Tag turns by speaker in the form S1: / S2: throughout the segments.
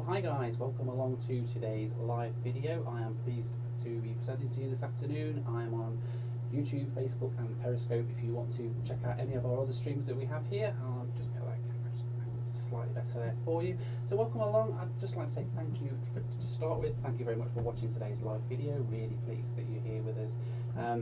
S1: Well, hi guys, welcome along to today's live video. I am pleased to be presenting to you this afternoon. I am on YouTube, Facebook and Periscope if you want to check out any of our other streams that we have here. I'll just get that camera just slightly better there for you. So welcome along. I'd just like to say thank you to start with. Thank you very much for watching today's live video. Really pleased that you're here with us.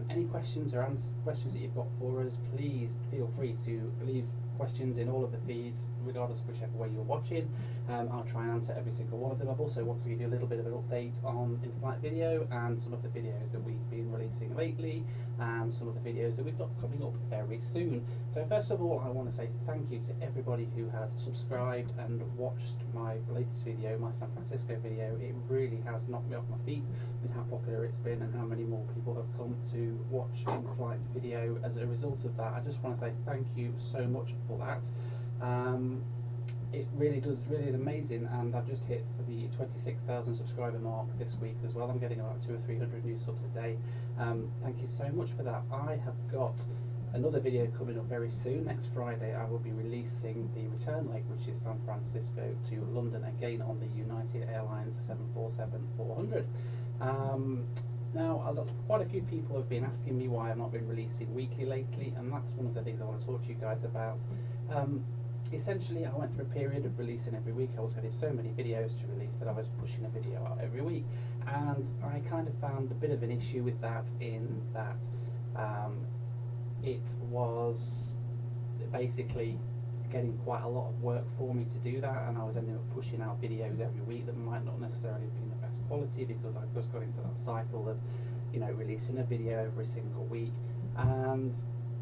S1: Any questions or questions that you've got for us, please feel free to leave questions in all of the feeds, regardless of whichever way you're watching. I'll try and answer every single one of them. I've also want to give you a little bit of an update on in-flight video and some of the videos that we've been releasing lately and some of the videos that we've got coming up very soon. So first of all, I want to say thank you to everybody who has subscribed and watched my latest video, my San Francisco video. It really has knocked me off my feet with how popular it's been and how many more people have come to watch in-flight video as a result of that. I just want to say thank you so much for that. It really is amazing, and I've just hit the 26,000 subscriber mark this week as well. I'm getting about 200 or 300 new subs a day. Thank you so much for that. I have got another video coming up very soon. Next Friday I will be releasing the return leg, which is San Francisco to London, again on the United Airlines 747-400. Now, quite a few people have been asking me why I've not been releasing weekly lately, and that's one of the things I want to talk to you guys about. Essentially, I went through a period of releasing every week. I was getting so many videos to release that I was pushing a video out every week, and I kind of found a bit of an issue with that in that it was basically getting quite a lot of work for me to do that, and I was ending up pushing out videos every week that might not necessarily be the best quality because I've just got into that cycle of, you know, releasing a video every single week. And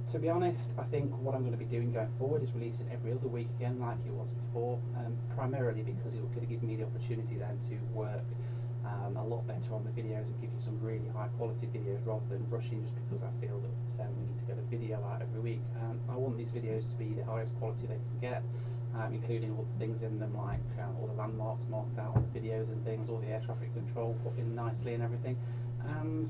S1: to be honest, I think what I'm going to be doing going forward is releasing every other week again like it was before, primarily because it's going to give me the opportunity then to work a lot better on the videos and give you some really high quality videos rather than rushing just because I feel that we need to get a video out every week. I want these videos to be the highest quality they can get, including all the things in them like all the landmarks marked out on the videos and things, all the air traffic control put in nicely and everything. And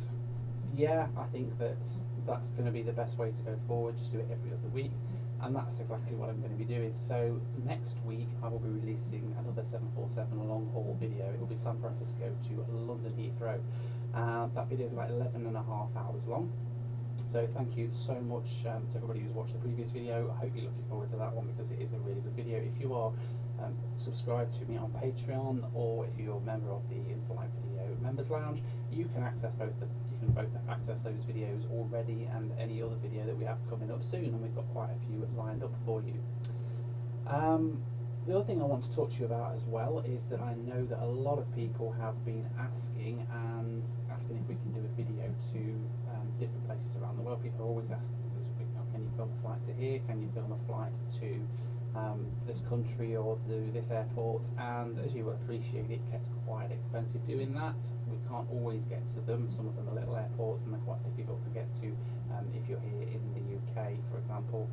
S1: yeah, I think that's going to be the best way to go forward, just do it every other week, and that's exactly what I'm going to be doing. So next week I will be releasing another 747 long haul video. It will be San Francisco to London Heathrow. That video is about 11.5 hours long. So thank you so much to everybody who's watched the previous video. I hope you're looking forward to that one because it is a really good video. If you are subscribed to me on Patreon, or if you're a member of the In-Flight Video Members Lounge, you can access both access those videos already and any other video that we have coming up soon, and we've got quite a few lined up for you. The other thing I want to talk to you about as well is that I know that a lot of people have been asking if we can do a video to different places around the world. People are always asking, can you film a flight to here? Can you film a flight to this country or to this airport? And as you will appreciate, it gets quite expensive doing that. We can't always get to them. Some of them are little airports and they're quite difficult to get to if you're here in the UK, for example.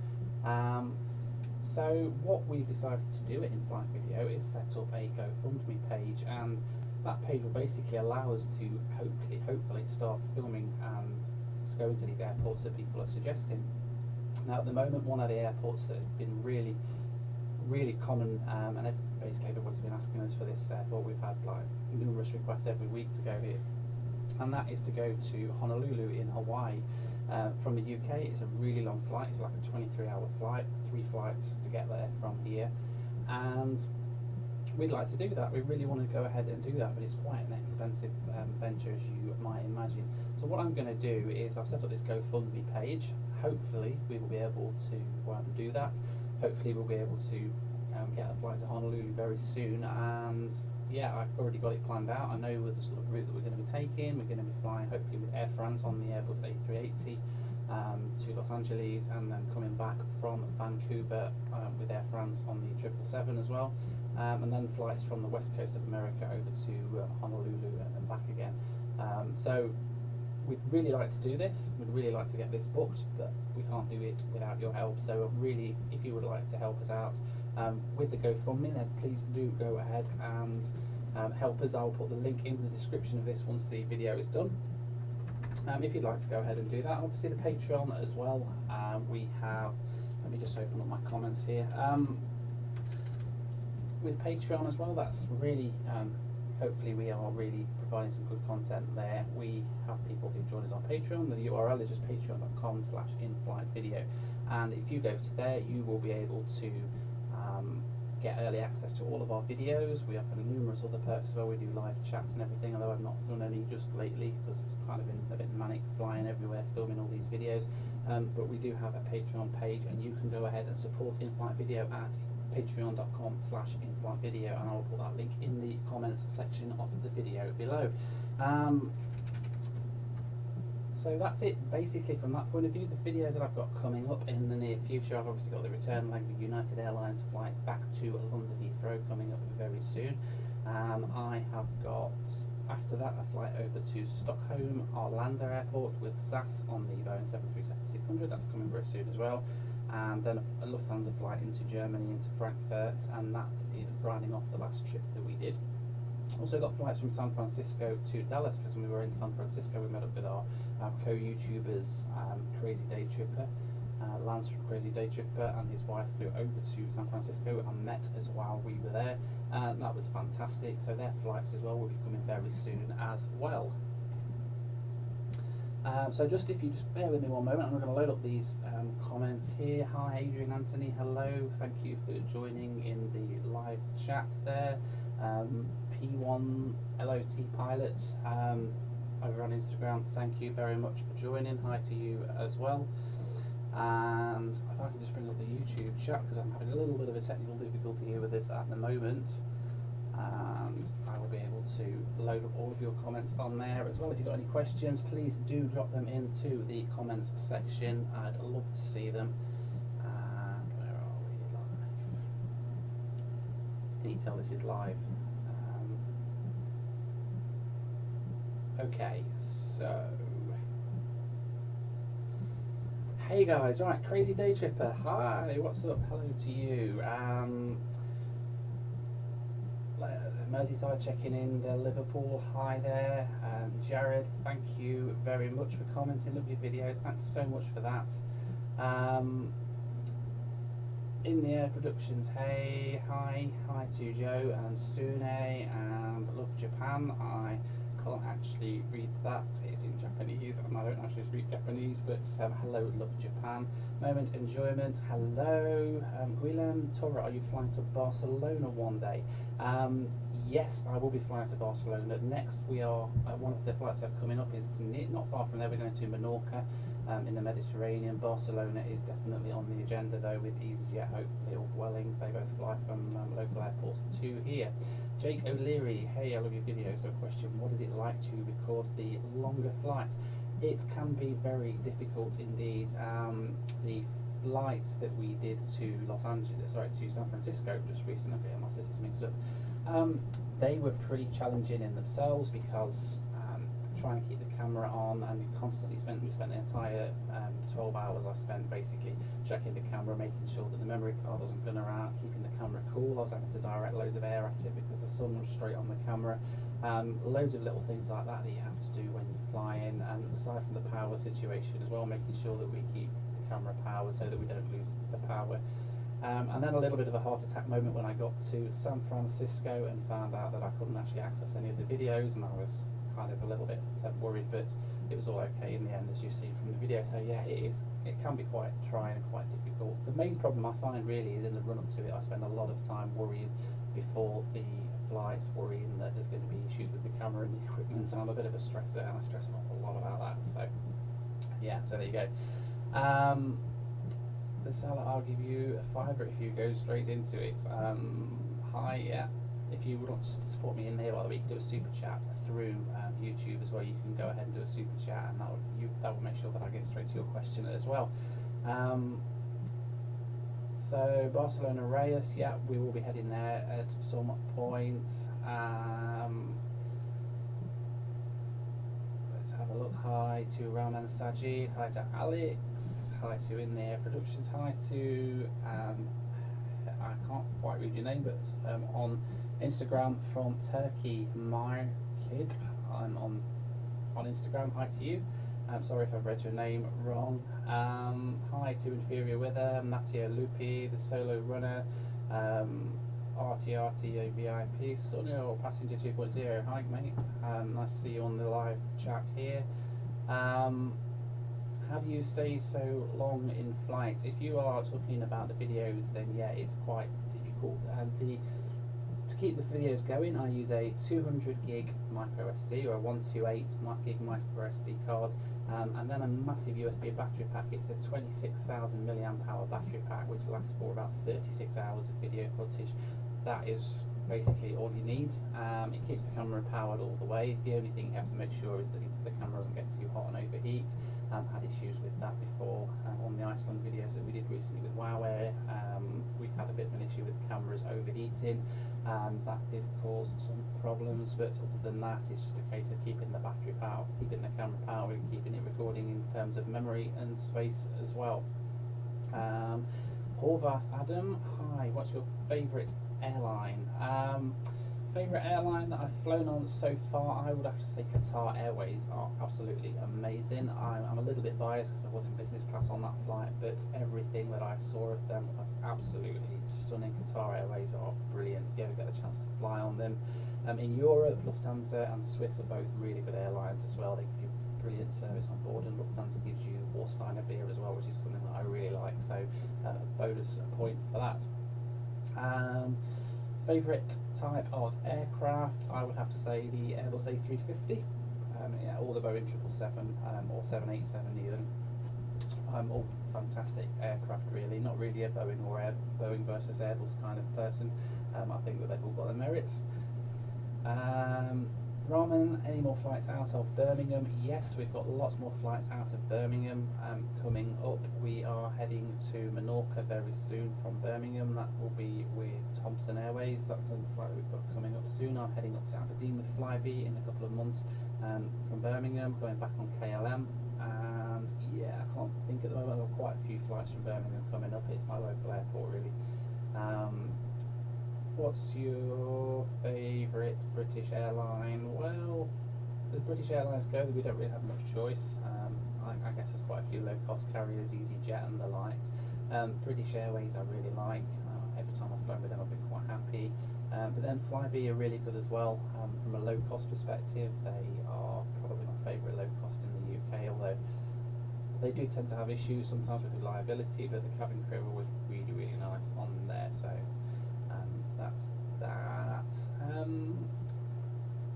S1: So what we've decided to do at In-Flight Video is set up a GoFundMe page, and that page will basically allow us to hopefully start filming and just going to these airports that people are suggesting. Now at the moment, one of the airports that has been really common, and basically everybody's been asking us for this airport. We've had like numerous requests every week to go here, and that is to go to Honolulu in Hawaii. From the UK, it's a really long flight. It's like a 23-hour flight, 3 flights to get there from here, and we'd like to do that. We really want to go ahead and do that, but it's quite an expensive venture, as you might imagine. So what I'm going to do is I've set up this GoFundMe page. Hopefully we will be able to do that. Hopefully we'll be able to get a flight to Honolulu very soon, and yeah, I've already got it planned out. I know the sort of route that we're going to be taking. We're going to be flying hopefully with Air France on the Airbus A380 to Los Angeles, and then coming back from Vancouver with Air France on the 777 as well, and then flights from the west coast of America over to Honolulu and back again. So we'd really like to do this. We'd really like to get this booked, but we can't do it without your help. So really, if you would like to help us out with the GoFundMe, then please do go ahead and help us. I'll put the link in the description of this once the video is done. If you'd like to go ahead and do that, obviously the Patreon as well. We have, let me just open up my comments here. with Patreon as well. That's really, hopefully we are really providing some good content there. We have people who join us on Patreon. The URL is just patreon.com/inflightvideo, and if you go to there, you will be able to get early access to all of our videos. We offer numerous other perks as well. We do live chats and everything, although I've not done any just lately because it's kind of been a bit manic, flying everywhere filming all these videos. But we do have a Patreon page, and you can go ahead and support In-Flight Video at patreon.com/inflightvideo, and I'll put that link in the comments section of the video below. So that's it basically from that point of view. The videos that I've got coming up in the near future, I've obviously got the return leg of United Airlines flight back to London Heathrow coming up very soon. I have got, after that, a flight over to Stockholm Arlanda Airport with SAS on the Boeing 737-600. That's coming very soon as well. And then a Lufthansa flight into Germany, into Frankfurt, and that is rounding off the last trip that we did. Also got flights from San Francisco to Dallas, because when we were in San Francisco we met up with our co-YouTubers, Crazy Day Tripper, Lance from Crazy Day Tripper, and his wife flew over to San Francisco and met us while we were there, and that was fantastic. So their flights as well will be coming very soon as well. So just if you just bear with me one moment, I'm going to load up these comments here. Hi Adrian Anthony, hello, thank you for joining in the live chat there. P1 LOT Pilots over on Instagram, thank you very much for joining. Hi to you as well. And if I can just bring up the YouTube chat, because I'm having a little bit of a technical difficulty here with this at the moment, and I will be able to load up all of your comments on there as well. If you've got any questions, please do drop them into the comments section. I'd love to see them. And where are we? Live. Can you tell this is live? Okay, so hey guys, right, Crazy Day Tripper, hi, what's up, hello to you. Merseyside checking in, Liverpool, hi there. Jared, thank you very much for commenting, love your videos, thanks so much for that. In the Air Productions, hey, hi to Joe and Sune and Love Japan. I can't actually read that, it's in Japanese and I don't actually speak Japanese, but hello, Love Japan. Moment Enjoyment, hello. Guilherme Torre, are you flying to Barcelona one day? Yes, I will be flying to Barcelona. Next we are, one of the flights that are coming up is to not far from there, we're going to Menorca in the Mediterranean. Barcelona is definitely on the agenda though, with EasyJet hopefully, or Vueling, they both fly from local airports to here. Jake O'Leary, hey, I love your videos. So question, what is it like to record the longer flights? It can be very difficult indeed. The flights that we did to to San Francisco just recently, I'm getting my cities mixed up, they were pretty challenging in themselves, because trying to keep the camera on, and we spent the entire 12 hours I spent basically checking the camera, making sure that the memory card wasn't going around, keeping the camera cool. I was having to direct loads of air at it because the sun was straight on the camera. Loads of little things like that you have to do when you're flying, and aside from the power situation as well, making sure that we keep the camera powered so that we don't lose the power. And then a little bit of a heart attack moment when I got to San Francisco and found out that I couldn't actually access any of the videos, and I was kind of a little bit worried, but it was all okay in the end, as you see from the video. So yeah, it can be quite trying and quite difficult. The main problem I find really is in the run up to it. I spend a lot of time worrying before the flights, worrying that there's going to be issues with the camera and the equipment, and I'm a bit of a stresser, and I stress an awful lot about that. So yeah, so there you go. The seller, I'll give you a fiver if you go straight into it. Hi, yeah. If you would want to support me in here, by the way, you can do a super chat through YouTube as well. You can go ahead and do a super chat, and that will make sure that I get straight to your question as well. So Barcelona Reyes, yeah, we will be heading there at some point. Let's have a look. Hi to Rahman Sajid, hi to Alex, hi to In the Air Productions, hi to I can't quite read your name, but on Instagram from Turkey, my kid. I'm on Instagram. Hi to you. I'm sorry if I've read your name wrong. Hi to Inferior Weather, Matteo Lupi, the solo runner. RTRT VIP, Sunil Passenger 2.0. Hi, mate. Nice to see you on the live chat here. How do you stay so long in flight? If you are talking about the videos, then yeah, it's quite difficult. To keep the videos going, I use a 200 gig micro SD or a 128 gig micro SD card, and then a massive USB battery pack. It's a 26,000 milliamp hour battery pack, which lasts for about 36 hours of video footage. That is basically all you need. It keeps the camera powered all the way. The only thing you have to make sure is that the camera doesn't get too hot and overheat. Had issues with that before on the Iceland videos that we did recently with WowAir. We had a bit of an issue with cameras overheating, and that did cause some problems. But other than that, it's just a case of keeping the battery power, keeping the camera powered, and keeping it recording in terms of memory and space as well. Horvath Adam, hi. What's your favourite airline? Favourite airline that I've flown on so far, I would have to say Qatar Airways are absolutely amazing. I'm a little bit biased because I was in business class on that flight, but everything that I saw of them was absolutely stunning. Qatar Airways are brilliant if you ever get a chance to fly on them. In Europe, Lufthansa and Swiss are both really good airlines as well. They give you brilliant service on board, and Lufthansa gives you Warsteiner beer as well, which is something that I really like, so bonus point for that. Favourite type of aircraft, I would have to say the Airbus A350, yeah, or the Boeing 777 or 787 even. All fantastic aircraft really, not really a Boeing or Boeing versus Airbus kind of person. I think that they've all got their merits. Raman, any more flights out of Birmingham? Yes, we've got lots more flights out of Birmingham coming up. We are heading to Menorca very soon from Birmingham. That will be with Thomson Airways. That's a flight that we've got coming up soon. I'm heading up to Aberdeen with Flybe in a couple of months from Birmingham, going back on KLM. And yeah, I can't think at the moment. I've got quite a few flights from Birmingham coming up. It's my local airport really. What's your favourite British airline? Well, as British Airlines go, we don't really have much choice. I guess there's quite a few low-cost carriers, EasyJet and the likes. British Airways I really like. Every time I've flown with them I've been quite happy. But then Flybe are really good as well. From a low-cost perspective, they are probably my favourite low-cost in the UK, although they do tend to have issues sometimes with reliability, but the cabin crew are always really, really nice on there. So that's that.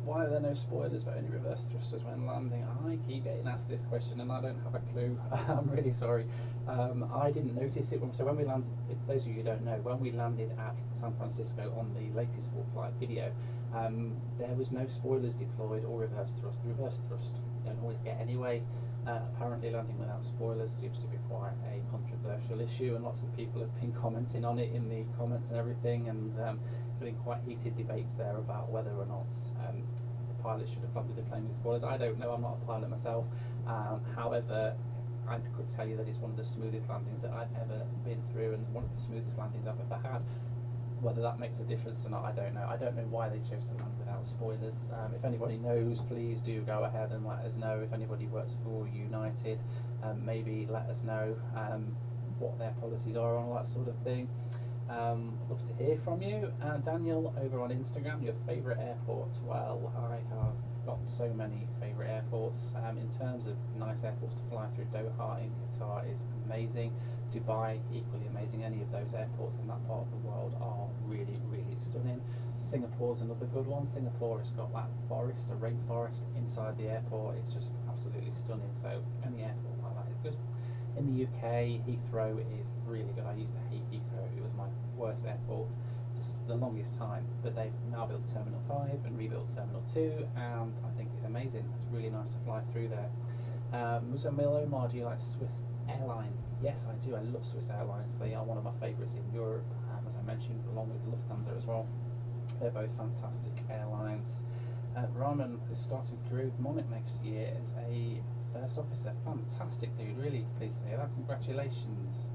S1: Why are there no spoilers but only reverse thrusters when landing? I keep getting asked this question and I don't have a clue. I'm really sorry. I didn't notice it. So when we landed, if those of you who don't know, when we landed at San Francisco on the latest full flight video, there was no spoilers deployed or reverse thrust. The reverse thrust you don't always get anyway. Apparently landing without spoilers seems to be quite a controversial issue, and lots of people have been commenting on it in the comments and everything, and been quite heated debates there about whether or not the pilot should have landed the plane with spoilers. I don't know, I'm not a pilot myself. However, I could tell you that it's one of the smoothest landings that I've ever been through, and one of the smoothest landings I've ever had. Whether that makes a difference or not, I don't know. I don't know why they chose to land without spoilers. If anybody knows, please do go ahead and let us know. If anybody works for United, maybe let us know what their policies are on all that sort of thing. Love to hear from you. Daniel, over on Instagram, your favourite airports? Well, I have got so many favourite airports. In terms of nice airports to fly through, Doha in Qatar is amazing. Dubai, equally amazing. Any of those airports in that part of the world are really, really stunning. Singapore's another good one. Singapore has got that forest, a rainforest inside the airport. It's just absolutely stunning. So any airport like that is good. In the UK, Heathrow is really good. I used to hate Heathrow. It was my worst airport for the longest time. But they've now built Terminal 5 and rebuilt Terminal 2, and I think it's amazing. It's really nice to fly through there. Muzamil Omar, do you like Swiss Airlines? Yes, I do. I love Swiss Airlines. They are one of my favourites in Europe, as I mentioned, along with Lufthansa as well. They're both fantastic airlines. Rahman is starting career with Monarch next year as a first officer. Fantastic, dude. Really pleased to hear that. Congratulations.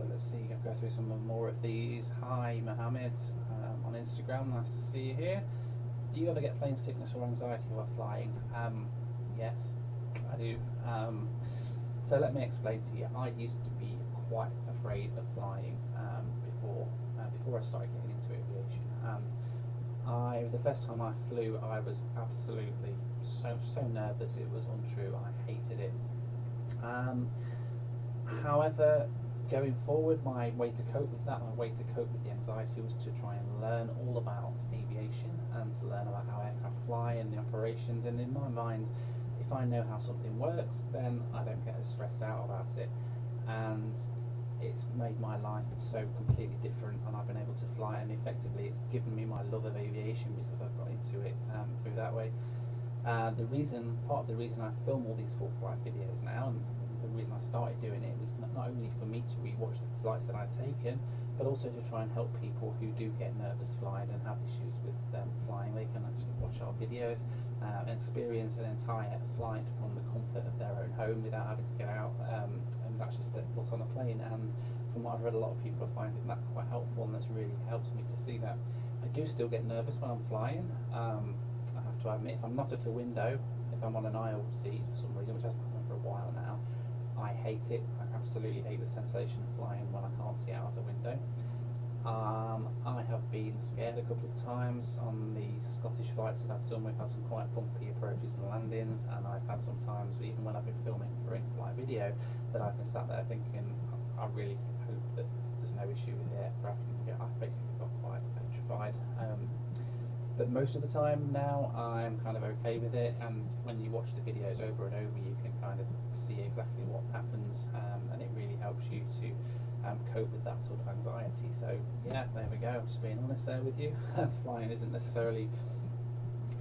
S1: Let's see. I'll go through some more of these. Hi, Mohammed, on Instagram. Nice to see you here. Do you ever get plane sickness or anxiety while flying? Yes, I do. So let me explain to you. I used to be quite afraid of flying before I started getting into aviation. And the first time I flew, I was absolutely so nervous. It was untrue. I hated it. However, going forward, my way to cope with the anxiety, was to try and learn all about aviation and to learn about how aircraft fly and the operations. And in my mind, if I know how something works, then I don't get as stressed out about it. And it's made my life so completely different, and I've been able to fly, and effectively it's given me my love of aviation because I've got into it through that way. Part of the reason I film all these full flight videos now, and the reason I started doing it, was not only for me to rewatch the flights that I've taken, but also to try and help people who do get nervous flying and have issues with flying. They can actually watch our videos and experience an entire flight from the comfort of their own home without having to get out and actually step foot on a plane. And from what I've read, a lot of people are finding that quite helpful, and that's really helped me to see that. I do still get nervous when I'm flying. I have to admit, if I'm not at a window, if I'm on an aisle seat for some reason, which hasn't happened for a while now, I hate it. I absolutely hate the sensation of flying when I can't see out of the window. I have been scared a couple of times on the Scottish flights that I've done. We've had some quite bumpy approaches and landings, and I've had some times, even when I've been filming for in-flight video, that I've been sat there thinking, I really hope that there's no issue with the aircraft. And I basically got quite petrified. But most of the time now, I'm kind of okay with it, and when you watch the videos over and over, you can kind of see exactly what happens, and it really helps you to cope with that sort of anxiety. So yeah, there we go. I'm just being honest there with you. Flying isn't necessarily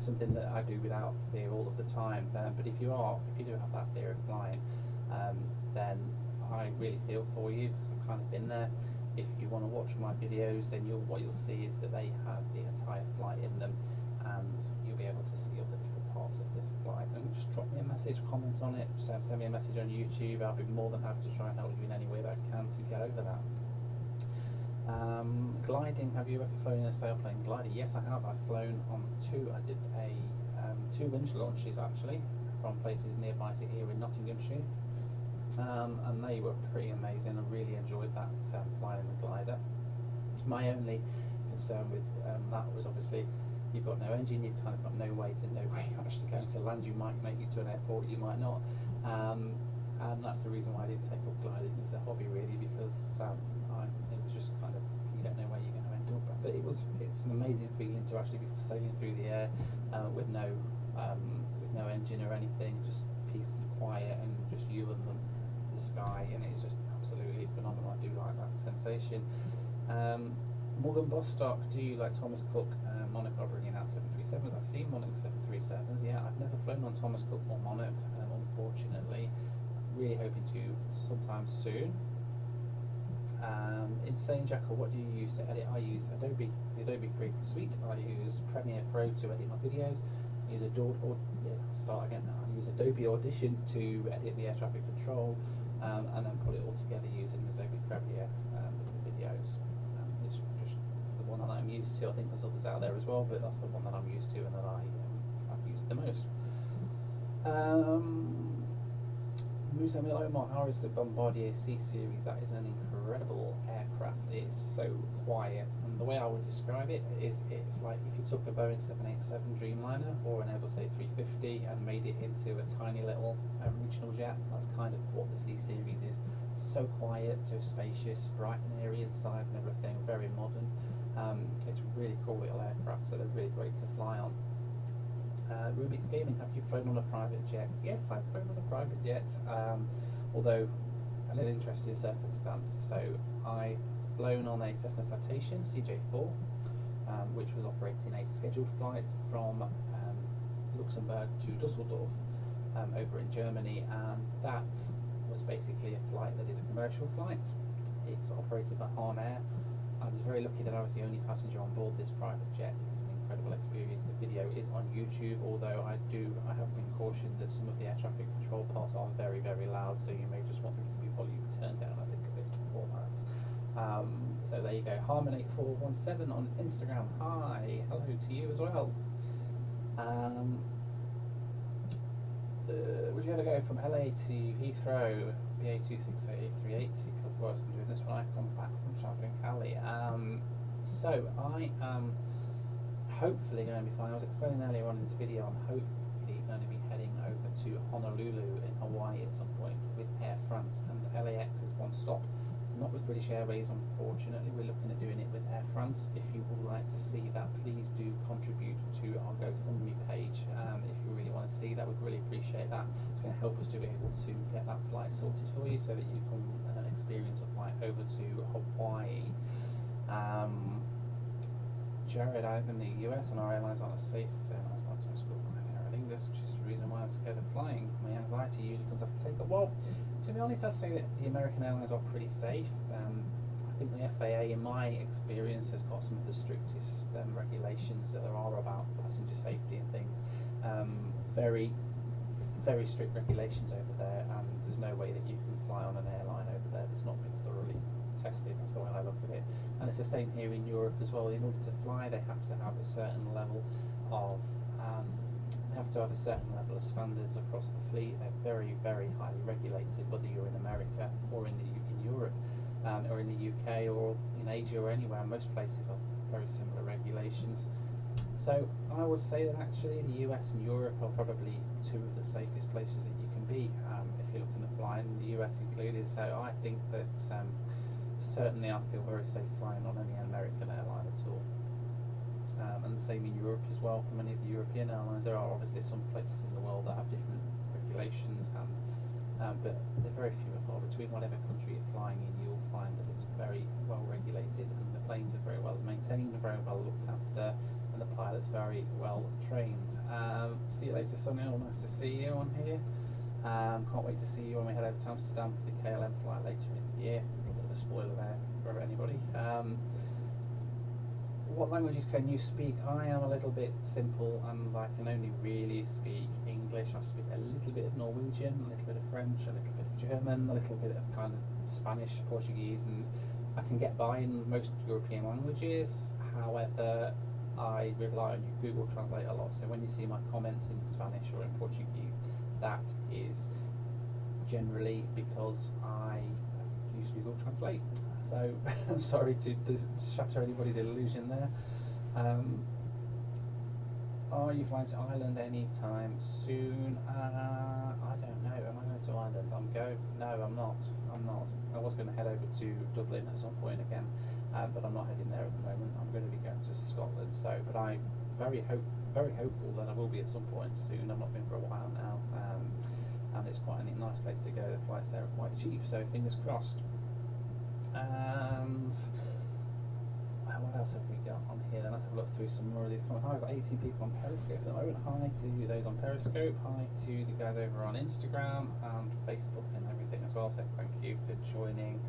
S1: something that I do without fear all of the time, but if you do have that fear of flying, then I really feel for you, because I've kind of been there. If you want to watch my videos, then what you'll see is that they have the entire flight in them, and you'll be able to see all the different parts of the flight. And just drop me a message, comment on it, send me a message on YouTube. I'll be more than happy to try and help you in any way that I can to get over that. Gliding, have you ever flown in a sailplane glider? Yes, I have. I've flown on two. I did two winch launches actually from places nearby to here in Nottinghamshire. And they were pretty amazing. I really enjoyed that, flying in the glider. My only concern with that was obviously you've got no engine, you've kind of got no way to know where you're actually going to land. You might make it to an airport, you might not. And that's the reason why I didn't take up gliding as a hobby, really, because it was just kind of, you don't know where you're going to end up. But it's an amazing feeling to actually be sailing through the air with no engine or anything, just peace and quiet, and just you and the sky, and it's just absolutely phenomenal. I do like that sensation. Morgan Bostock, do you like Thomas Cook, Monarch are bringing out 737s? I've seen Monarch 737s, yeah. I've never flown on Thomas Cook or Monarch, unfortunately. Really hoping to sometime soon. Insane Jackal, what do you use to edit? I use the Adobe Creative Suite. I use Premiere Pro to edit my videos. I use I use Adobe Audition to edit the air traffic control, and then put it all together using Adobe Premiere with the videos, which is just the one that I'm used to. I think there's others out there as well, but that's the one that I'm used to and that I've used the most. Musamil Omar, how is the Bombardier C Series? That is an incredible aircraft. It's so quiet, and the way I would describe it is it's like if you took a Boeing 787 Dreamliner or an Airbus A350 and made it into a tiny little regional jet. That's kind of what the C Series is. So quiet, so spacious, bright and airy inside and everything, very modern. It's a really cool little aircraft, so they're really great to fly on. Rubik's Gaming, have you flown on a private jet? Yes, I've flown on a private jet, although an interesting circumstance. So I've flown on a Cessna Citation CJ4, which was operating a scheduled flight from Luxembourg to Dusseldorf over in Germany, and that was basically a flight that is a commercial flight. It's operated by Hahn Air. I was very lucky that I was the only passenger on board this private jet. It was an incredible experience. The video is on YouTube, although I have been cautioned that some of the air traffic control parts are very, very loud, so you may just want the volume turned down a little bit for that. So there you go, Harmon8417 on Instagram. Hi, hello to you as well. would you ever go from LA to Heathrow, BA268A380 Club Works? I'm doing this when I come back from travelling Cali. So I am hopefully going to be flying. I was explaining earlier on in this video, I'm hopefully going to be heading over to Honolulu in Hawaii at some point with Air France, and LAX is one stop. It's not with British Airways, unfortunately. We're looking at doing it with Air France. If you would like to see that, please do contribute to our GoFundMe page. If you really want to see that, we'd really appreciate that. It's going to help us to be able to get that flight sorted for you so that you can experience a flight over to Hawaii. Jared, I live in the US and our airlines aren't as safe as airlines like to school and everything. This is the reason why I'm scared of flying. My anxiety usually comes after takeoff. Well, to be honest, I'd say that the American airlines are pretty safe. I think the FAA, in my experience, has got some of the strictest regulations that there are about passenger safety and things. Very, very strict regulations over there, and there's no way that you can fly on an airline over there that's not been thoroughly tested. That's the way I look at it. And it's the same here in Europe as well. In order to fly, they have to have a certain level of standards across the fleet. They're very, very highly regulated, whether you're in America or in Europe, or in the UK or in Asia or anywhere. Most places have very similar regulations. So I would say that actually the US and Europe are probably two of the safest places that you can be if you're looking at flying, the US included. So I think that certainly I feel very safe flying on any American airline at all. And the same in Europe as well for many of the European airlines. There are obviously some places in the world that have different regulations, but they're very few and far between. Whatever country you're flying in, you'll find that it's very well regulated, and the planes are very well maintained, very well looked after, and the pilot's very well trained. See you later, Sonia. Nice to see you on here. Can't wait to see you when we head over to Amsterdam for the KLM flight later in the year. A bit of a spoiler there for anybody. What languages can you speak? I am a little bit simple, and I can only really speak English. I speak a little bit of Norwegian, a little bit of French, a little bit of German, a little bit of kind of Spanish, Portuguese, and I can get by in most European languages. However, I rely on Google Translate a lot, so when you see my comments in Spanish or in Portuguese, that is generally because I use Google Translate. So I'm sorry to shatter anybody's illusion there. Are you flying to Ireland anytime soon? I don't know. Am I going to Ireland? No, I'm not. I was going to head over to Dublin at some point again, but I'm not heading there at the moment. I'm going to be going to Scotland. But I'm very hopeful that I will be at some point soon. I've not been for a while now, and it's quite a nice place to go. The flights there are quite cheap, so fingers crossed. And what else have we got on here? Then let's have a look through some more of these comments. Hi, I've got 18 people on Periscope at the moment. Hi to those on Periscope. Hi to the guys over on Instagram and Facebook and everything as well. So thank you for joining.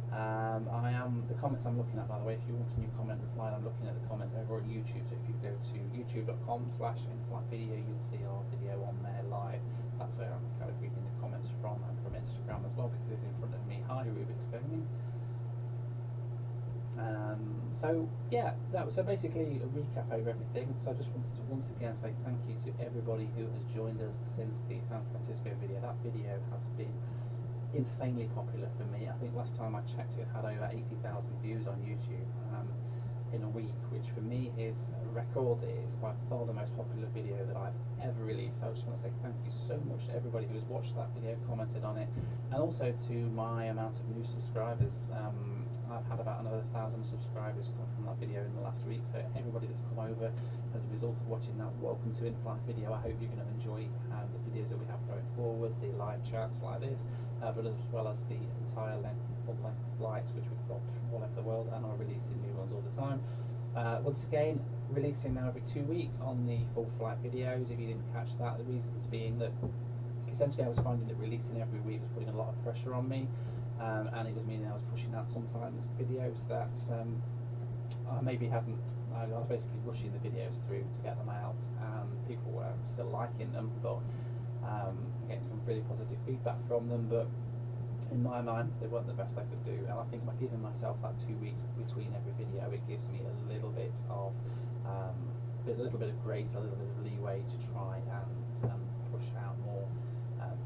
S1: The comments I'm looking at, by the way, if you want a new comment reply, I'm looking at the comment over on YouTube. So if you go to youtube.com/inflightvideo, you'll see our video on there live. That's where I'm kind of reading the comments from, and from Instagram as well, because it's in front of me. Hi, Rubik's Gaming. So yeah, that was basically a recap over everything. So I just wanted to once again say thank you to everybody who has joined us since the San Francisco video. That video has been insanely popular for me. I think last time I checked it had over 80,000 views on YouTube in a week, which for me is a record. It is by far the most popular video that I've ever released. So I just want to say thank you so much to everybody who has watched that video, commented on it, and also to my amount of new subscribers. I've had about another 1,000 subscribers come from that video in the last week, so everybody that's come over as a result of watching that, welcome to In-Flight Video. I hope you're going to enjoy the videos that we have going forward, the live chats like this, but as well as the entire full length flights which we've got from all over the world, and are releasing new ones all the time. Once again, releasing now every 2 weeks on the full flight videos. If you didn't catch that, the reasons being that essentially I was finding that releasing every week was putting a lot of pressure on me. And it was meaning I was pushing out sometimes videos that I maybe hadn't. I was basically rushing the videos through to get them out, and people were still liking them, but getting some really positive feedback from them. But in my mind, they weren't the best I could do, and I think by giving myself that 2 weeks between every video, it gives me a little bit of grace, a little bit of leeway to try and push out more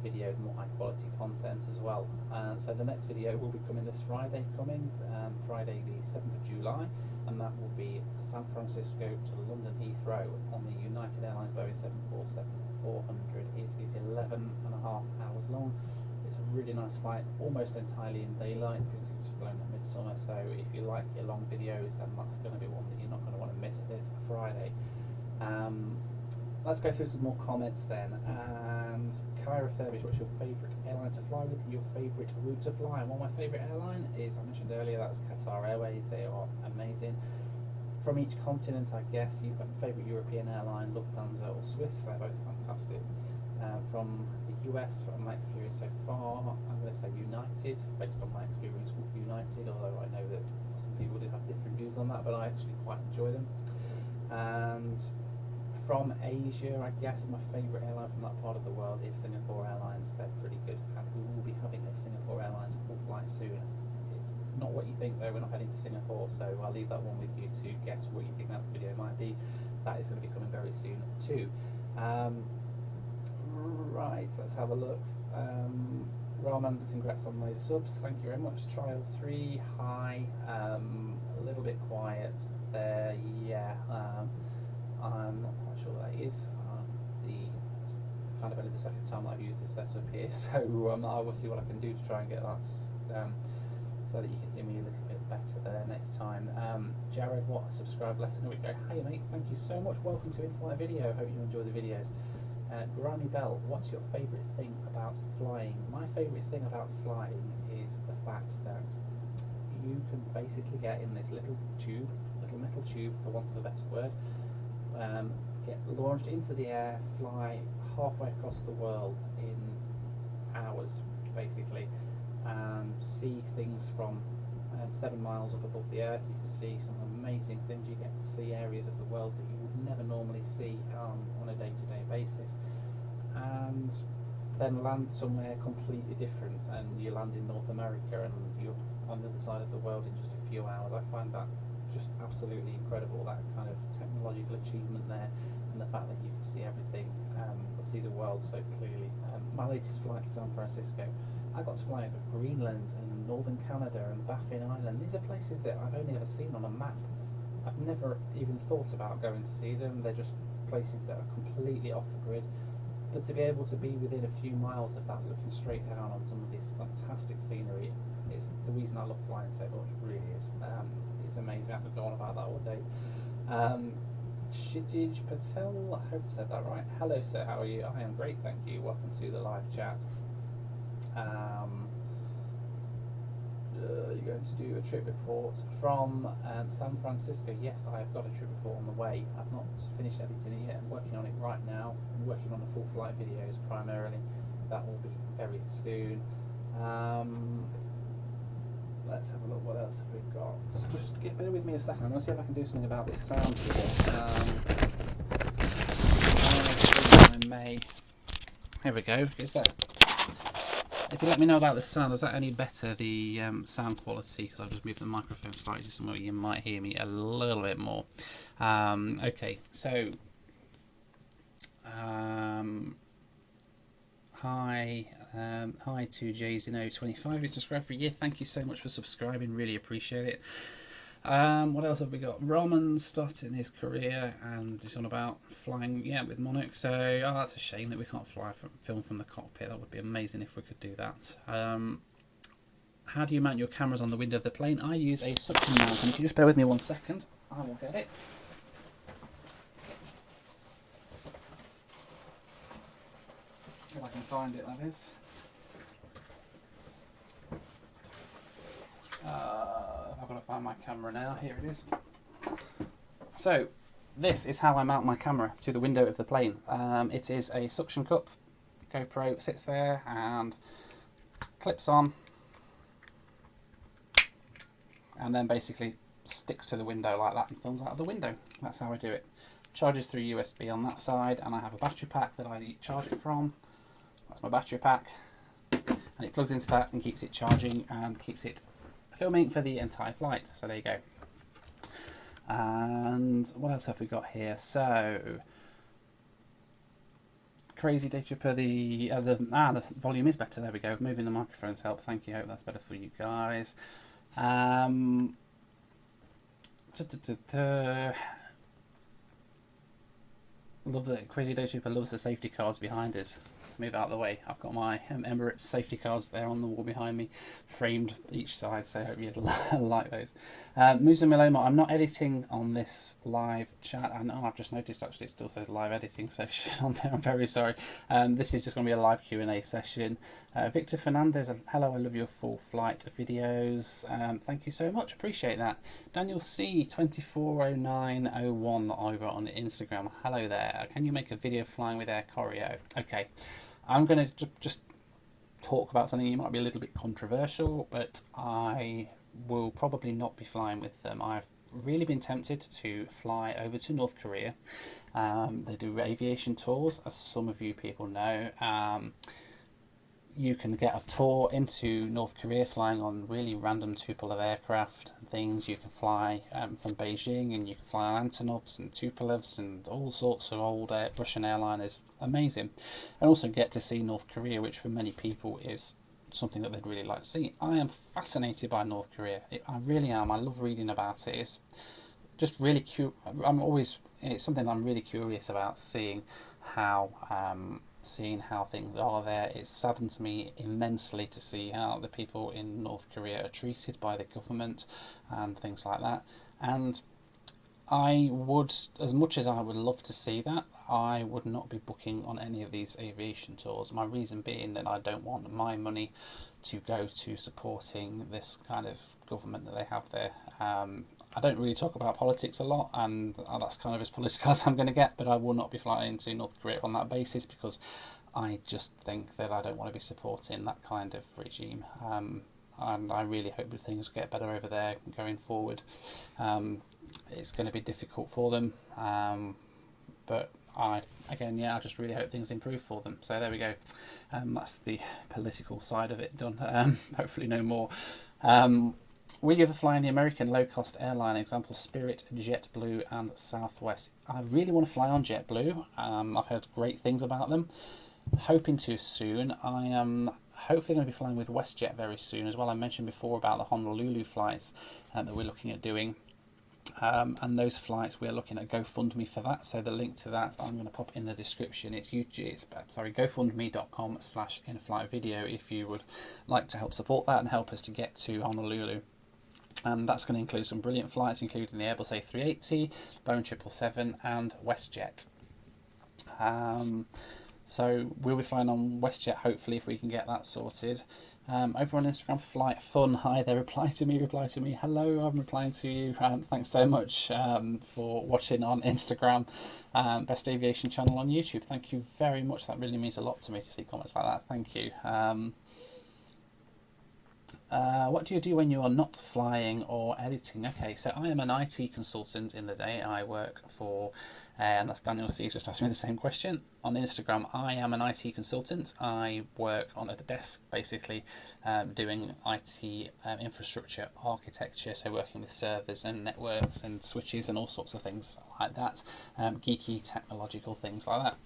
S1: videos, more high quality content as well. So the next video will be coming this Friday, Friday the 7th of July, and that will be San Francisco to London Heathrow on the United Airlines Boeing 747-400. It is 11.5 hours long. It's a really nice flight, almost entirely in daylight because it's flown at midsummer. So if you like your long videos, then that's going to be one that you're not going to want to miss. It's a Friday. Let's go through some more comments then. And Kyra Furbish, what's your favourite airline to fly with? Your favourite route to fly? Well, my favourite airline is, I mentioned earlier, that's Qatar Airways. They are amazing. From each continent, I guess, you've got a favourite European airline, Lufthansa or Swiss. They're both fantastic. From the US, from my experience so far, I'm going to say United, based on my experience with United, although I know that some people do have different views on that, but I actually quite enjoy them. And from Asia, I guess my favourite airline from that part of the world is Singapore Airlines. They're pretty good, and we will be having a Singapore Airlines full flight soon. It's not what you think though, we're not heading to Singapore, so I'll leave that one with you to guess what you think that video might be. That is going to be coming very soon too. Right, let's have a look. Roman, congrats on those subs. Thank you very much. Trial 3, hi. A little bit quiet there, yeah. I'm not quite sure what that is. It's kind of only the second time I've used this setup here, so I will see what I can do to try and get that so that you can hear me a little bit better there next time. Jared, what a subscribe lesson we go. Hey mate, thank you so much. Welcome to In-Flight Video. Hope you enjoy the videos. Granny Bell, what's your favourite thing about flying? My favourite thing about flying is the fact that you can basically get in this little metal tube, for want of a better word, get launched into the air, fly halfway across the world in hours, basically, and see things from 7 miles up above the earth. You can see some amazing things. You get to see areas of the world that you would never normally see on a day-to-day basis, and then land somewhere completely different, and you land in North America and you're on the other side of the world in just a few hours. I find that just absolutely incredible, that kind of technological achievement there, and the fact that you can see everything, see the world so clearly. My latest flight to San Francisco, I got to fly over Greenland and northern Canada and Baffin Island. These are places that I've only ever seen on a map. I've never even thought about going to see them. They're just places that are completely off the grid. But to be able to be within a few miles of that, looking straight down on some of this fantastic scenery, is the reason I love flying so much. It really is. It's amazing. I could go on about that all day. Kshitij Patel, I hope I said that right. Hello sir, how are you? I am great, thank you. Welcome to the live chat. You're going to do a trip report from San Francisco. Yes, I've got a trip report on the way. I've not finished editing it yet. I'm working on it right now. I'm working on the full flight videos primarily. That will be very soon. Let's have a look. What else have we got? Just bear with me a second. I'm going to see if I can do something about this sound here. I may. Here we go. Is that? If you let me know about the sound, is that any better, the sound quality? Because I've just moved the microphone slightly so you might hear me a little bit more. Okay, so hi to Jzino25 who's subscribed for a year. Thank you so much for subscribing, really appreciate it. What else have we got? Roman starting his career and he's on about flying, with Monarch. So, that's a shame that we can't film from the cockpit. That would be amazing if we could do that. How do you mount your cameras on the window of the plane? I use a suction mount, and if you just bear with me 1 second, I will get it. If I can find it, that is. I've got to find my camera now. Here it is. So, this is how I mount my camera to the window of the plane. It is a suction cup. GoPro sits there and clips on, and then basically sticks to the window like that and films out of the window. That's how I do it. Charges through USB on that side, and I have a battery pack that I charge it from. That's my battery pack, and it plugs into that and keeps it charging and keeps it filming for the entire flight. So there you go. And what else have we got here? So
S2: Crazy Day Tripper. The volume is better. There we go. Moving the microphones help. Thank you. Hope that's better for you guys. Love that Crazy Day Trooper loves the safety cards behind us. Move out of the way. I've got my Emirates safety cards there on the wall behind me, framed each side, so I hope you'd like those. Musa Miloma, I'm not editing on this live chat. I know, I've just noticed actually it still says live editing section on there. I'm very sorry. This is just going to be a live Q&A session. Victor Fernandez, hello, I love your full flight videos. Thank you so much, appreciate that. Daniel C, 240901 over on Instagram. Hello there. Can you make a video flying with Air Koryo? Okay. I'm going to just talk about something you might be a little bit controversial, but I will probably not be flying with them. I've really been tempted to fly over to North Korea. They do aviation tours, as some of you people know. You can get a tour into North Korea flying on really random Tupolev aircraft and things. You can fly from Beijing, and you can fly on Antonovs and Tupolevs and all sorts of old Russian airliners. Amazing. And also get to see North Korea, which for many people is something that they'd really like to see. I am fascinated by North Korea. I really am. I love reading about it. It's just really cute. It's something I'm really curious about, seeing how things are there. It saddens me immensely to see how the people in North Korea are treated by the government and things like that. And I would, as much as I would love to see that, I would not be booking on any of these aviation tours. My reason being that I don't want my money to go to supporting this kind of government that they have there. I don't really talk about politics a lot, and that's kind of as political as I'm going to get, but I will not be flying to North Korea on that basis, because I just think that I don't want to be supporting that kind of regime. And I really hope that things get better over there going forward. It's going to be difficult for them, but I just really hope things improve for them. So there we go. That's the political side of it done. Hopefully no more. Will you ever fly any American low-cost airline? Example, Spirit, JetBlue and Southwest. I really want to fly on JetBlue. I've heard great things about them. Hoping to soon. I am hopefully going to be flying with WestJet very soon as well. I mentioned before about the Honolulu flights that we're looking at doing. And those flights, we're looking at GoFundMe for that, so the link to that I'm going to pop in the description. It's GoFundMe.com/inflightvideo if you would like to help support that and help us to get to Honolulu. And that's going to include some brilliant flights, including the Airbus A380, Boeing 777 and WestJet. So we'll be flying on WestJet, hopefully, if we can get that sorted. Over on Instagram, Flight Fun. Hi there, reply to me. Hello, I'm replying to you. Thanks so much for watching on Instagram. Best Aviation channel on YouTube. Thank you very much. That really means a lot to me to see comments like that. Thank you. What do you do when you are not flying or editing? Okay, so I am an IT consultant in the day. I work for, and that's Daniel C. just asked me the same question. On Instagram, I am an IT consultant. I work on a desk, basically, doing IT infrastructure architecture, so working with servers and networks and switches and all sorts of things like that, geeky technological things like that.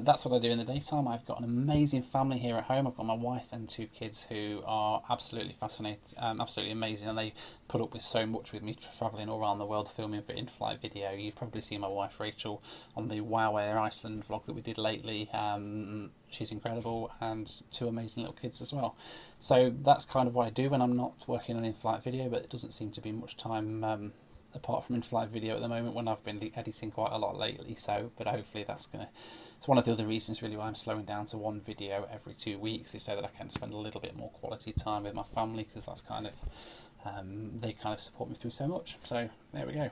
S2: That's what I do in the daytime. I've got an amazing family here at home. I've got my wife and 2 kids who are absolutely fascinating, absolutely amazing, and they put up with so much with me travelling all around the world filming for in-flight video. You've probably seen my wife Rachel on the Wow Air Iceland vlog that we did lately. She's incredible, and 2 amazing little kids as well. So that's kind of what I do when I'm not working on in-flight video, but it doesn't seem to be much time apart from in-flight video at the moment, when I've been editing quite a lot lately. So, but hopefully it's one of the other reasons really why I'm slowing down to 1 video every 2 weeks, is so that I can spend a little bit more quality time with my family, because that's kind of they kind of support me through so much. So there we go.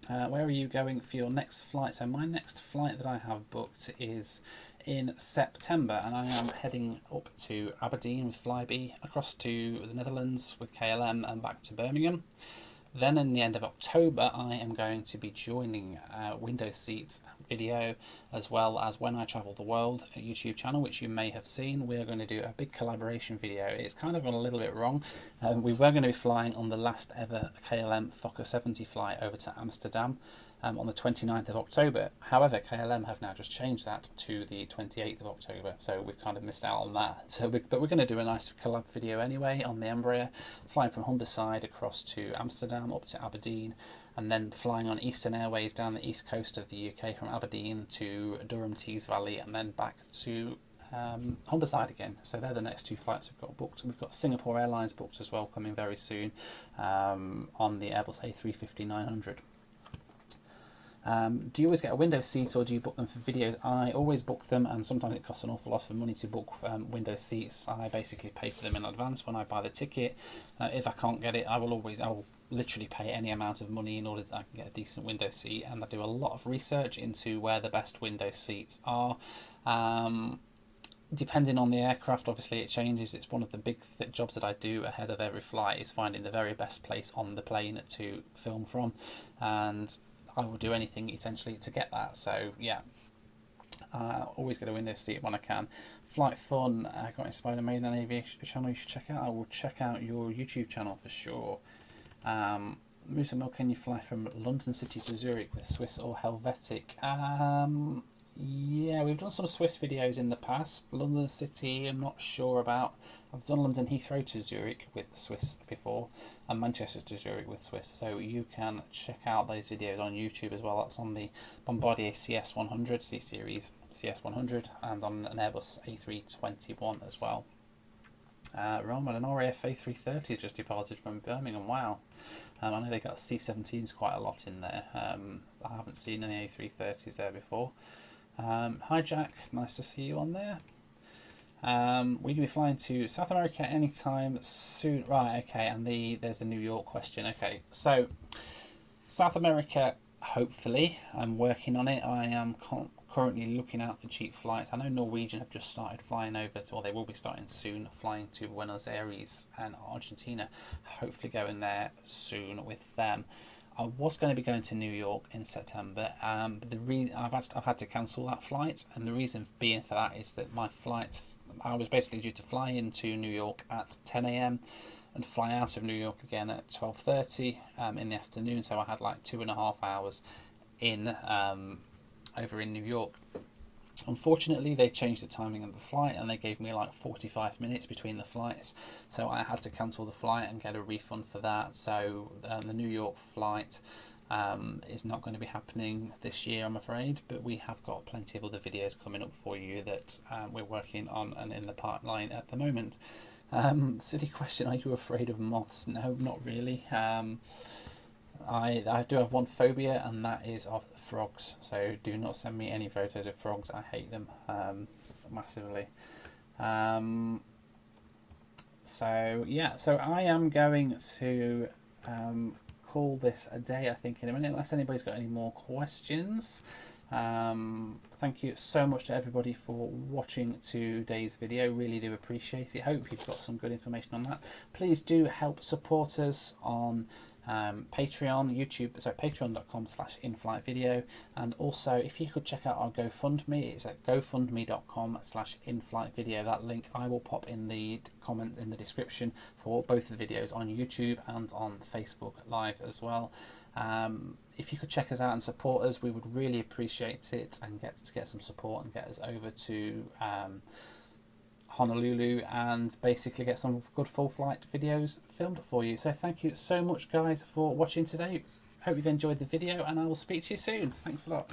S2: Where are you going for your next flight? So my next flight that I have booked is in September, and I am heading up to Aberdeen with Flybe, across to the Netherlands with KLM, and back to Birmingham. Then in the end of October, I am going to be joining Window Seats Video, as well as When I Travel the World, a YouTube channel, which you may have seen. We are going to do a big collaboration video. It's kind of gone a little bit wrong. We were going to be flying on the last ever KLM Fokker 70 flight over to Amsterdam. on the 29th of October. However, KLM have now just changed that to the 28th of October, so we've kind of missed out on that. But we're going to do a nice collab video anyway on the Embraer, flying from Humberside across to Amsterdam, up to Aberdeen, and then flying on Eastern Airways down the east coast of the UK from Aberdeen to Durham Tees Valley, and then back to Humberside again. So they're the next 2 flights we've got booked. We've got Singapore Airlines booked as well, coming very soon, on the Airbus A350-900. Do you always get a window seat, or do you book them for videos? I always book them, and sometimes it costs an awful lot of money to book window seats. I basically pay for them in advance when I buy the ticket. If I can't get it, I will literally pay any amount of money in order that I can get a decent window seat, and I do a lot of research into where the best window seats are. Depending on the aircraft, obviously it changes. It's one of the big jobs that I do ahead of every flight, is finding the very best place on the plane to film from, and I will do anything essentially to get that. So yeah, always get a window seat when I can. Flight Fun, I got inspired and made an aviation channel you should check out. I will check out your YouTube channel for sure. Musa Mil, can you fly from London City to Zurich with Swiss or Helvetic? Yeah, we've done some Swiss videos in the past. London City, I'm not sure about. I've done London Heathrow to Zurich with Swiss before, and Manchester to Zurich with Swiss. So you can check out those videos on YouTube as well. That's on the Bombardier CS100, C-Series CS100, and on an Airbus A321 as well. Roman, an RAF A330 has just departed from Birmingham. Wow. I know they got C-17s quite a lot in there. I haven't seen any A330s there before. Hi Jack, nice to see you on there. We're going to be flying to South America anytime soon. Right, okay, and there's the New York question. Okay, so South America, hopefully, I'm working on it. I am currently looking out for cheap flights. I know Norwegian have just started flying over to, or they will be starting soon, flying to Buenos Aires and Argentina. Hopefully going there soon with them. I was going to be going to New York in September, but I've had to cancel that flight, and the reason being for that is that my flights, I was basically due to fly into New York at 10 a.m. and fly out of New York again at 12:30 in the afternoon, so I had like 2.5 hours over in New York. Unfortunately, they changed the timing of the flight, and they gave me like 45 minutes between the flights, so I had to cancel the flight and get a refund for that. So the New York flight is not going to be happening this year, I'm afraid, but we have got plenty of other videos coming up for you that we're working on and in the pipeline at the moment. Silly question, are you afraid of moths? No, not really. I do have one phobia, and that is of frogs, so do not send me any photos of frogs. I hate them massively. So yeah, so I am going to call this a day, I think, in a minute, unless anybody's got any more questions. Thank you so much to everybody for watching today's video. Really do appreciate it. Hope you've got some good information on that. Please do help support us on Patreon, patreon.com/inflightvideo, and also if you could check out our GoFundMe, it's at gofundme.com/inflightvideo. That link I will pop in the comment in the description for both the videos on YouTube and on Facebook Live as well. If you could check us out and support us, we would really appreciate it, and get some support and get us over to Honolulu and basically get some good full flight videos filmed for you. So thank you so much guys for watching today. Hope you've enjoyed the video, and I will speak to you soon. Thanks a lot.